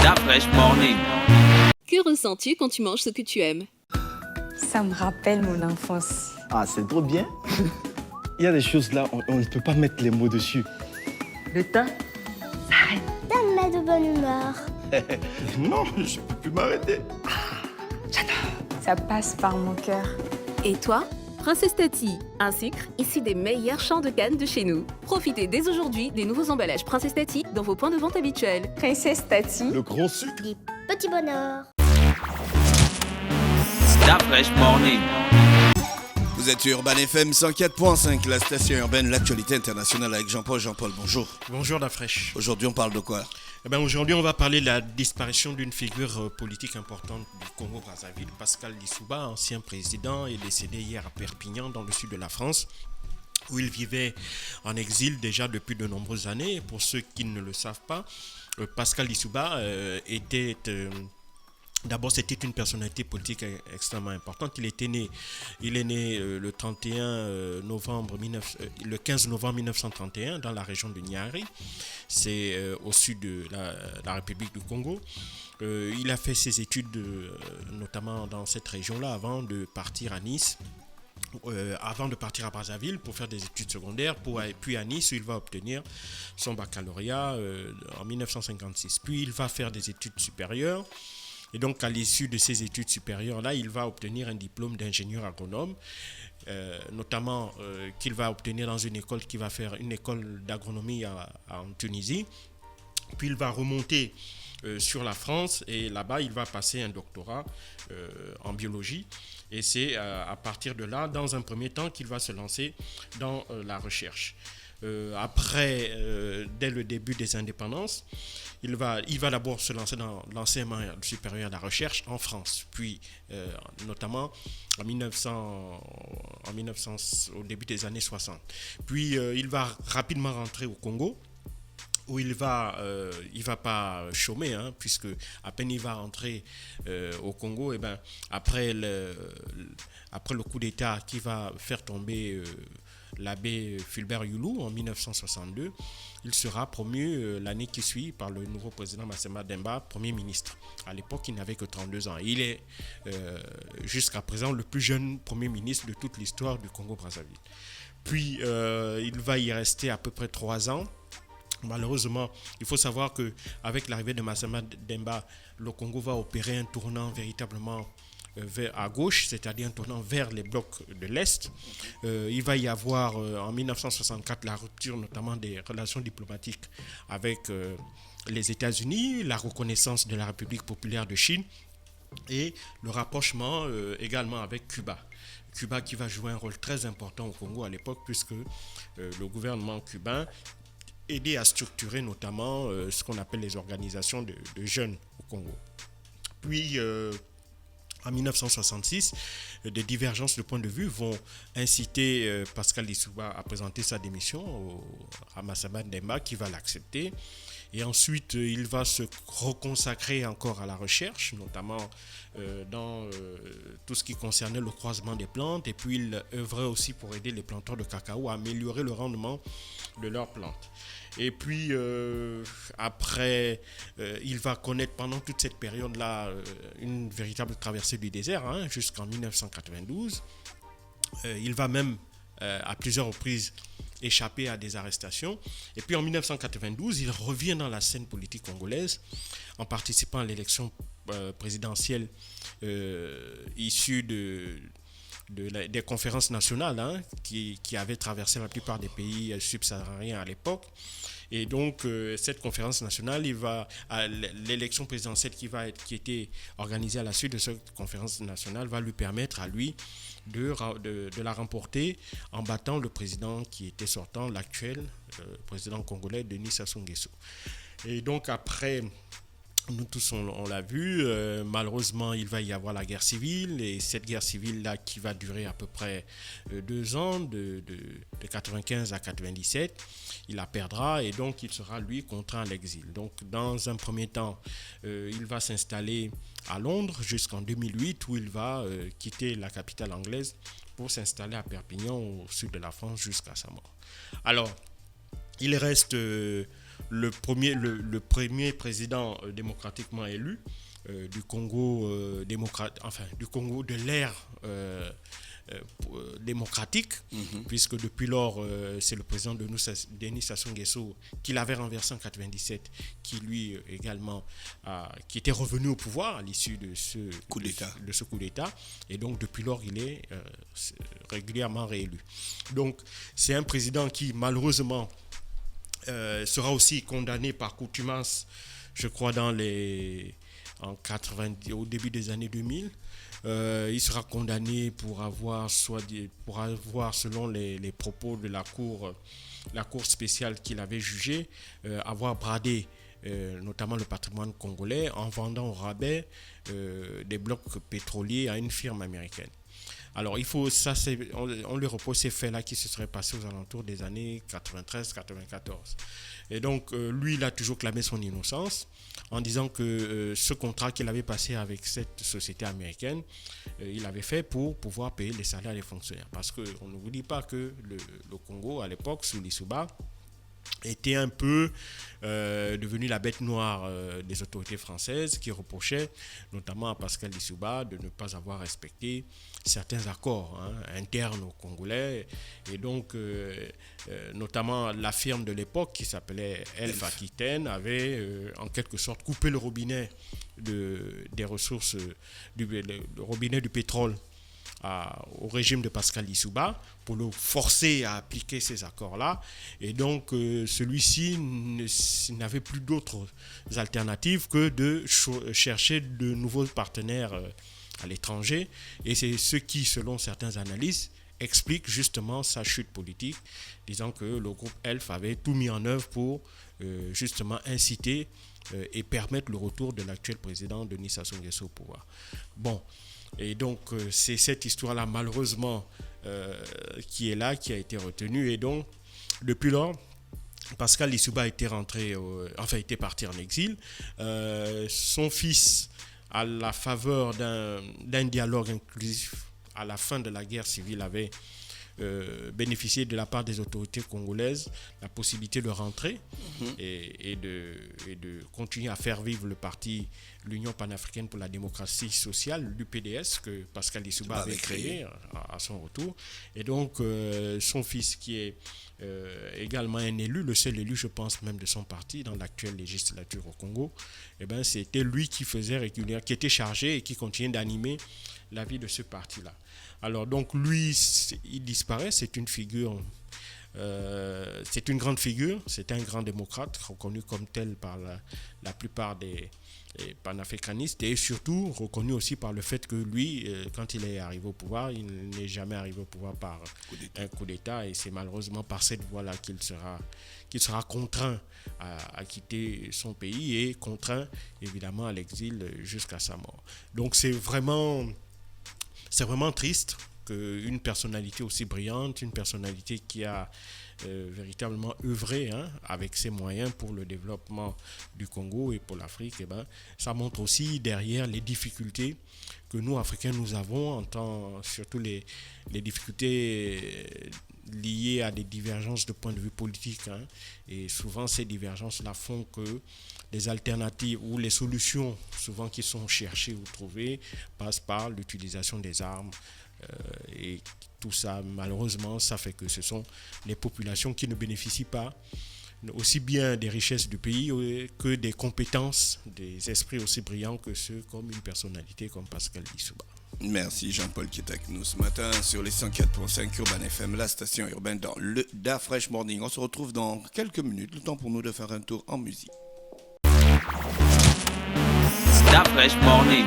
La Fraîche Morning. Que ressens-tu quand tu manges ce que tu aimes? Ça me rappelle mon enfance. Ah, c'est trop bien. Il y a des choses là, on ne peut pas mettre les mots dessus. Le temps s'arrête. Ça me met de bonne humeur. Non, je peux plus m'arrêter. Ça passe par mon cœur. Et toi? Princesse Tati, un sucre issu des meilleurs champs de canne de chez nous. Profitez dès aujourd'hui des nouveaux emballages Princesse Tati dans vos points de vente habituels. Princesse Tati. Le grand sucre. Des petits bonheurs. La Fraîche Morning. Vous êtes sur Urban FM 104.5, la station urbaine, l'actualité internationale avec Jean-Paul. Jean-Paul, bonjour. Bonjour la fraîche. Aujourd'hui, on parle de quoi? Aujourd'hui, on va parler de la disparition d'une figure politique importante du Congo-Brazzaville. Pascal Lissouba, ancien président, est décédé hier à Perpignan, dans le sud de la France, où il vivait en exil déjà depuis de nombreuses années. Pour ceux qui ne le savent pas, Pascal Lissouba était... D'abord, c'était une personnalité politique extrêmement importante. Il est né le 15 novembre 1931 dans la région de Niari. C'est au sud de la République du Congo. Il a fait ses études notamment dans cette région-là avant de partir à Nice. Avant de partir à Brazzaville pour faire des études secondaires, puis à Nice où il va obtenir son baccalauréat en 1956. Puis il va faire des études supérieures. Et donc, à l'issue de ces études supérieures-là, il va obtenir un diplôme d'ingénieur agronome, notamment qu'il va obtenir dans une école qui va faire une école d'agronomie en Tunisie. Puis, il va remonter sur la France et là-bas, il va passer un doctorat en biologie. Et c'est à partir de là, dans un premier temps, qu'il va se lancer dans la recherche. Après, dès le début des indépendances, il va d'abord se lancer dans l'enseignement supérieur à la recherche en France, puis notamment en 1900, au début des années 60. Puis il va rapidement rentrer au Congo, où il va pas chômer, puisque à peine il va rentrer au Congo, et après le coup d'État qui va faire tomber l'abbé Fulbert Youlou en 1962, il sera promu l'année qui suit par le nouveau président Massema Demba, Premier ministre. À l'époque, il n'avait que 32 ans. Il est jusqu'à présent le plus jeune Premier ministre de toute l'histoire du Congo-Brazzaville. Puis, il va y rester à peu près 3 ans. Malheureusement, il faut savoir qu'avec l'arrivée de Massema Demba, le Congo va opérer un tournant véritablement à gauche, c'est-à-dire un tournant vers les blocs de l'Est. Il va y avoir en 1964 la rupture notamment des relations diplomatiques avec les États-Unis, la reconnaissance de la République populaire de Chine et le rapprochement également avec Cuba. Cuba qui va jouer un rôle très important au Congo à l'époque puisque le gouvernement cubain aidait à structurer notamment ce qu'on appelle les organisations de jeunes au Congo. Puis en 1966, des divergences de point de vue vont inciter Pascal Lissouba à présenter sa démission à Massema Demba qui va l'accepter. Et ensuite, il va se reconsacrer encore à la recherche, notamment dans tout ce qui concernait le croisement des plantes. Et puis, il œuvrait aussi pour aider les planteurs de cacao à améliorer le rendement de leurs plantes. Et puis, après, il va connaître pendant toute cette période-là une véritable traversée du désert jusqu'en 1992. Il va même, à plusieurs reprises, échapper à des arrestations. Et puis, en 1992, il revient dans la scène politique congolaise en participant à l'élection présidentielle issue des conférences nationales qui avaient traversé la plupart des pays subsahariens à l'époque. Et donc, cette conférence nationale, l'élection présidentielle qui était organisée à la suite de cette conférence nationale va lui permettre à lui de la remporter en battant le président qui était sortant, l'actuel président congolais, Denis Sassou Nguesso. Et donc, après... Nous tous, on l'a vu, malheureusement, il va y avoir la guerre civile, et cette guerre civile-là qui va durer à peu près 2 ans, de 95 à 97, il la perdra et donc il sera, lui, contraint à l'exil. Donc, dans un premier temps, il va s'installer à Londres jusqu'en 2008, où il va quitter la capitale anglaise pour s'installer à Perpignan, au sud de la France, jusqu'à sa mort. Alors, il reste le premier président démocratiquement élu du Congo du Congo de l'ère démocratique, puisque depuis lors, c'est le président Denis Sassou Nguesso qui l'avait renversé en 97, qui lui également qui était revenu au pouvoir à l'issue de ce coup d'État. Et donc, depuis lors, il est régulièrement réélu. Donc, c'est un président qui, malheureusement, sera aussi condamné par contumace, je crois, au début des années 2000. Il sera condamné pour avoir, selon les propos de la cour spéciale qu'il avait jugée, avoir bradé notamment le patrimoine congolais en vendant au rabais des blocs pétroliers à une firme américaine. Alors, on lui repose ces faits-là qui se seraient passés aux alentours des années 93-94. Et donc, lui, il a toujours clamé son innocence en disant que ce contrat qu'il avait passé avec cette société américaine, il avait fait pour pouvoir payer les salaires des fonctionnaires. Parce qu'on ne vous dit pas que le Congo, à l'époque, sous Lissouba, était un peu devenu la bête noire des autorités françaises qui reprochaient notamment à Pascal Lissouba de ne pas avoir respecté certains accords internes aux Congolais. Et donc, notamment la firme de l'époque qui s'appelait Elf Aquitaine avait en quelque sorte coupé le robinet des ressources, le robinet du pétrole au régime de Pascal Lissouba pour le forcer à appliquer ces accords-là. Et donc, celui-ci n'avait plus d'autres alternatives que de chercher de nouveaux partenaires à l'étranger. Et c'est ce qui, selon certains analystes, explique justement sa chute politique, disant que le groupe ELF avait tout mis en œuvre pour justement inciter et permettre le retour de l'actuel président Denis Sassou Nguesso au pouvoir. Bon. Et donc, c'est cette histoire-là, malheureusement, qui est là, qui a été retenue. Et donc, depuis lors, Pascal Lissouba était parti en exil. Son fils, à la faveur d'un dialogue inclusif à la fin de la guerre civile, avait bénéficié de la part des autorités congolaises la possibilité de rentrer et de continuer à faire vivre le parti l'Union panafricaine pour la démocratie sociale, l'UPDS, que Pascal Lissouba avait créé à son retour. Et donc, son fils, qui est également un élu, le seul élu, je pense, même de son parti dans l'actuelle législature au Congo, c'était lui qui faisait régulièrement, qui était chargé et qui continuait d'animer la vie de ce parti-là. Alors, donc, lui, il disparaît, c'est une figure... c'est une grande figure, c'est un grand démocrate reconnu comme tel par la plupart des panafricanistes et surtout reconnu aussi par le fait que lui, quand il est arrivé au pouvoir, il n'est jamais arrivé au pouvoir par un coup d'État et c'est malheureusement par cette voie-là qu'il sera contraint à quitter son pays et contraint évidemment à l'exil jusqu'à sa mort. Donc c'est vraiment triste qu'une personnalité aussi brillante, une personnalité qui a véritablement œuvré avec ses moyens pour le développement du Congo et pour l'Afrique, ça montre aussi derrière les difficultés que nous, Africains, nous avons, surtout les difficultés liées à des divergences de point de vue politique. Et souvent, ces divergences-là font que les alternatives ou les solutions, souvent qui sont cherchées ou trouvées, passent par l'utilisation des armes. Et tout ça, malheureusement, ça fait que ce sont les populations qui ne bénéficient pas aussi bien des richesses du pays que des compétences, des esprits aussi brillants que ceux comme une personnalité comme Pascal Lissouba. Merci Jean-Paul qui est avec nous ce matin sur les 104.5 Urban FM, la station urbaine dans le Da Fresh Morning. On se retrouve dans quelques minutes, le temps pour nous de faire un tour en musique. Da Fresh Morning.